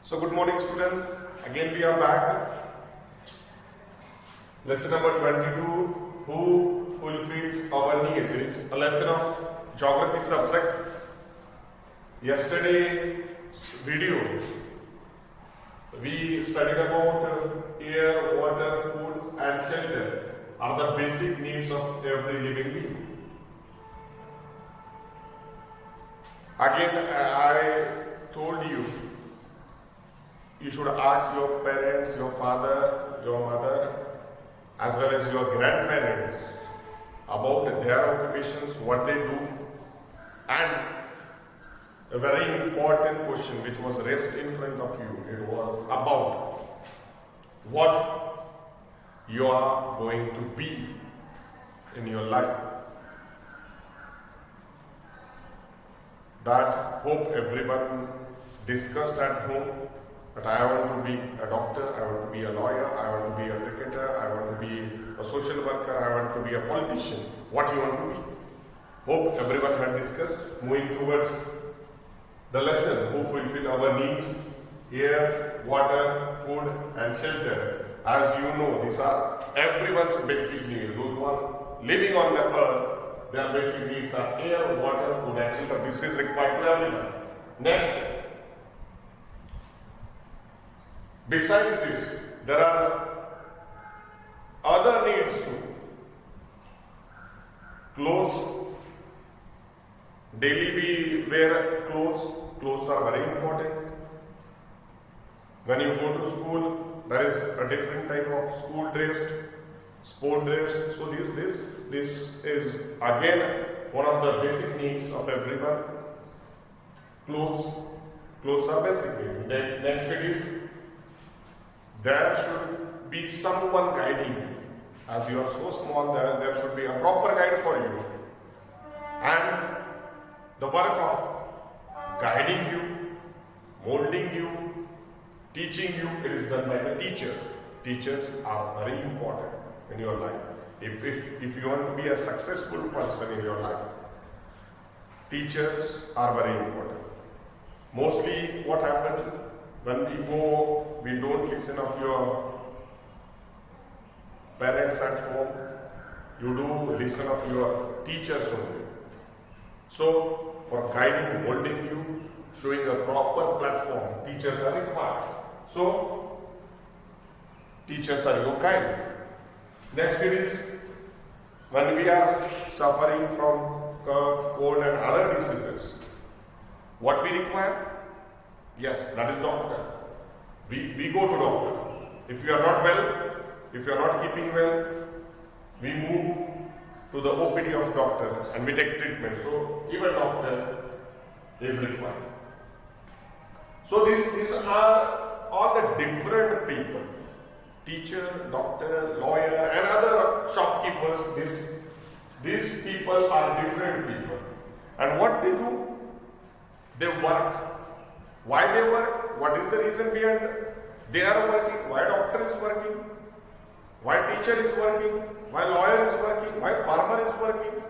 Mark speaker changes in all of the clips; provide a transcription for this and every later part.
Speaker 1: So good morning students, again we are back. Lesson number 22, who fulfills our need. It is a lesson of geography subject. Yesterday video we studied about air, water, food and shelter are the basic needs of every living being. Again I told you should ask your parents, your father, your mother, as well as your grandparents about their occupations, what they do, and a very important question which was raised in front of you. It was about what you are going to be in your life. That hope everyone discussed at home. But I want to be a doctor, I want to be a lawyer, I want to be a cricketer, I want to be a social worker, I want to be a politician. What you want to be? Hope everyone had discussed. Moving towards the lesson, who fulfill our needs, air, water, food and shelter. As you know, these are everyone's basic needs. Those who are living on the earth, their basic needs are air, water, food and shelter. This is required to everyone. Next, besides this, there are other needs too. Clothes. Daily we wear clothes. Clothes are very important. When you go to school, there is a different type of school dress, sport dress. So this is again one of the basic needs of everyone. Clothes are basic need. Next it is, there should be someone guiding you. As you are so small, there should be a proper guide for you. And the work of guiding you, molding you, teaching you, it is done by the teachers. Teachers are very important in your life. If you want to be a successful person in your life, teachers are very important. Mostly what happens, when we go, we don't listen of your parents at home. You do listen of your teachers only. So, for guiding, molding you, showing a proper platform, teachers are required. So, teachers are your guide. Next it is, when we are suffering from cough, cold and other diseases, what we require? Yes, that is doctor. We go to doctor. If you are not well, if you are not keeping well, we move to the OPD of doctor and we take treatment. So even doctor is required. So these are all the different people. Teacher, doctor, lawyer and other shopkeepers. These people are different people. And what they do? They work. Why they work? What is the reason behind they are working? Why doctor is working? Why teacher is working? Why lawyer is working? Why farmer is working?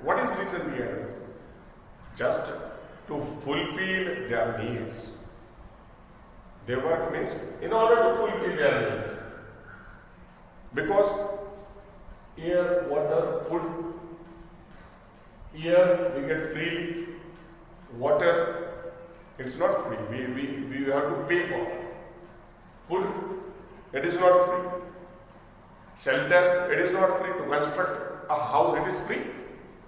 Speaker 1: What is the reason behind this? Just to fulfill their needs. They work means in order to fulfill their needs. Because air, water, food, air we get freely, water it's not free. We have to pay for it. Food, it is not free. Shelter, it is not free. To construct a house, it is free.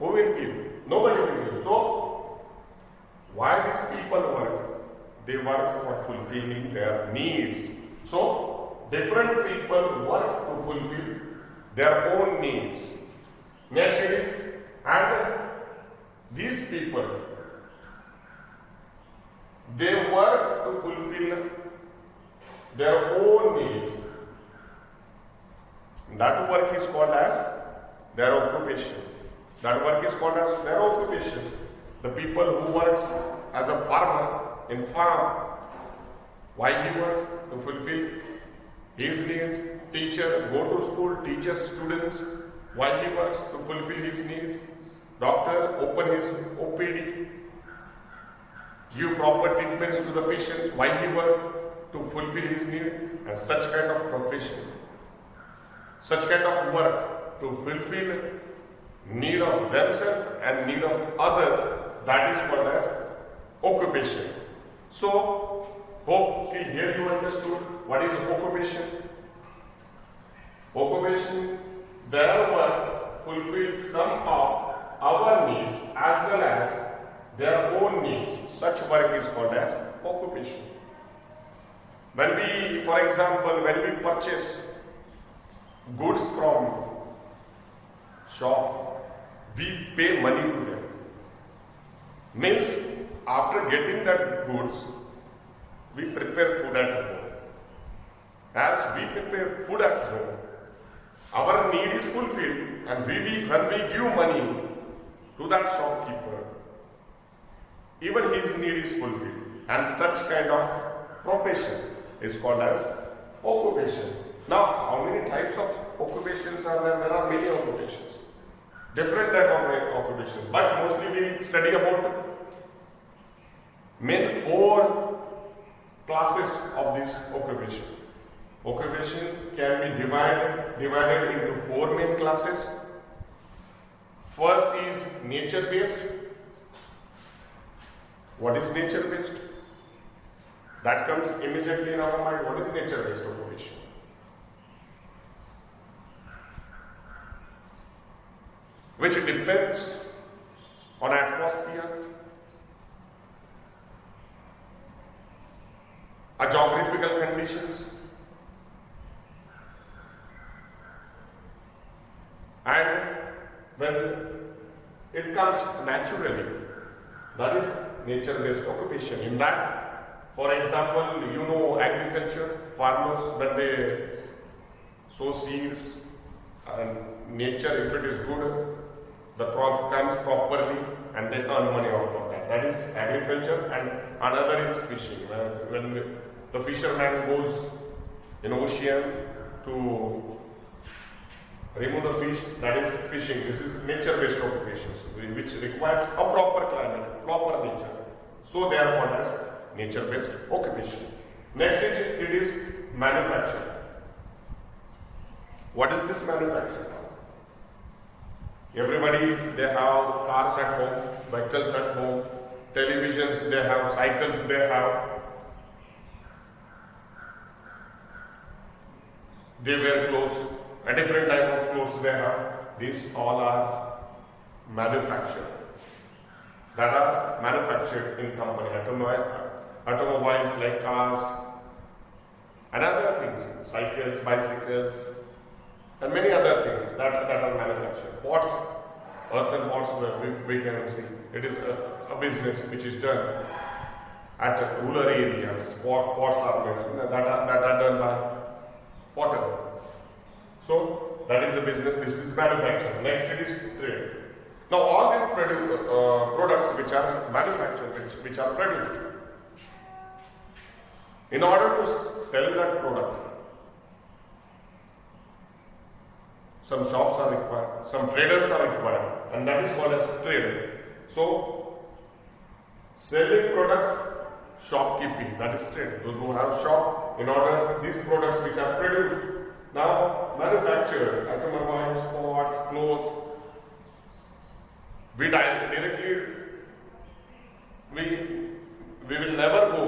Speaker 1: Who will give? Nobody will give. So, why these people work? They work for fulfilling their needs. So, different people work to fulfill their own needs. Next it is, and these people, they work to fulfill their own needs. That work is called as their occupation. That work is called as their occupation. The people who works as a farmer in farm, why he works? To fulfill his needs. Teacher, go to school, teaches students, why he works? To fulfill his needs. Doctor, open his OPD, give proper treatments to the patients, why he works? to fulfill his need, and such kind of profession, such kind of work to fulfill need of themselves and need of others, that is called as occupation. So, hope till here you understood what is occupation. Occupation, their work fulfills some of our needs as well as their own needs. Such work is called as occupation. When we, for example, when we purchase goods from shop, we pay money to them. Means after getting that goods, we prepare food at home. As we prepare food at home, our need is fulfilled, and when we give money to that shopkeeper, even his need is fulfilled. And such kind of profession is called as occupation. Now, how many types of occupations are there? There are many occupations, different type of occupations, but mostly we study about main 4 classes of this occupation. Occupation can be divided into 4 main classes. First is nature-based. What is nature-based? That comes immediately in our mind. What is nature-based occupation? Which depends on atmosphere, geographical conditions, and when it comes naturally, that is nature-based occupation. In that, for example, you know agriculture, farmers, when they sow seeds, and nature, if it is good, the crop comes properly and they earn money out of that. That is agriculture. And another is fishing. When the fisherman goes in ocean to remove the fish, that is fishing. This is nature-based occupations, which requires a proper climate, proper nature. So they are called as nature-based occupation. Next it is manufacturing. What is this manufacturing? Everybody, they have cars at home, vehicles at home, televisions they have, cycles they have. They wear clothes, a different type of clothes they have. These all are manufactured. That are manufactured in company. Automobiles like cars and other things, cycles, bicycles, and many other things that are manufactured. Pots, earthen pots, we can see. It is a business which is done at rural areas. Pots are made, that are done by potter. So that is a business. This is manufacturing. Next it is trade. Now all these products which are manufactured, which are produced, in order to sell that product, some shops are required, some traders are required, and that is called as trade. So, selling products, shopkeeping, that is trade. Those who have shop, in order these products which are produced, now manufactured, automobiles, pots, clothes, we will never go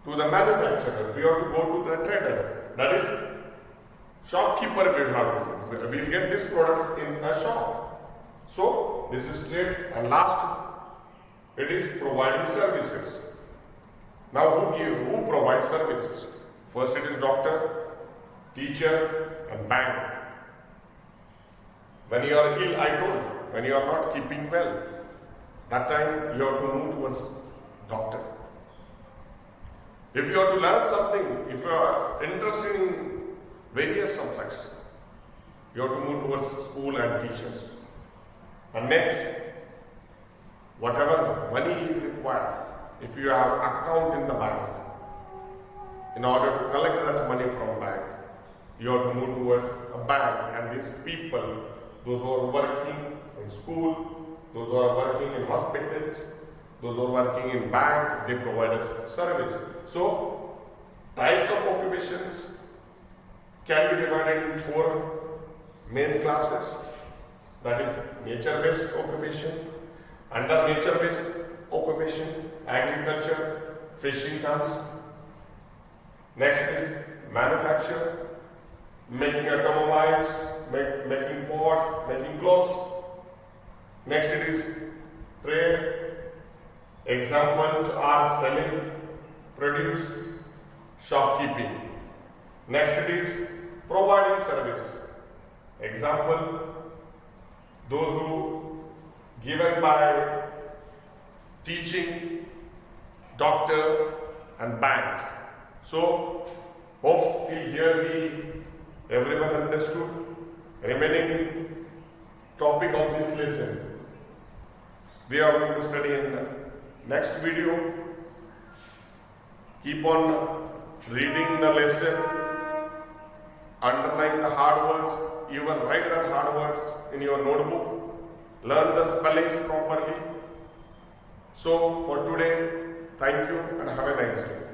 Speaker 1: to the manufacturer. We have to go to the trader. That is shopkeeper will have to. We will get these products in a shop. So this is trade. And last, it is providing services. Now who provides services? First it is doctor, teacher, and bank. When you are ill, I told you, when you are not keeping well, that time you have to move towards doctor. If you have to learn something, if you are interested in various subjects, you have to move towards school and teachers. And next, whatever money you require, if you have account in the bank, in order to collect that money from bank, you have to move towards a bank. And these people, those who are working in school, those who are working in hospitals, those who are working in bank, they provide us service. So Types of occupations can be divided in 4 main classes. That is nature-based occupation, under nature-based occupation, agriculture, fishing comes. Next is manufacture, making automobiles, making pots, making clothes. Next it is trade. Examples are selling, produce, shopkeeping. Next it is providing service. Example, those who given by teaching, doctor and bank. So, hope till here everyone understood. Remaining topic of this lesson, we are going to study in the next video. Keep on reading the lesson, underline the hard words, even write the hard words in your notebook, learn the spellings properly. So for today, thank you and have a nice day.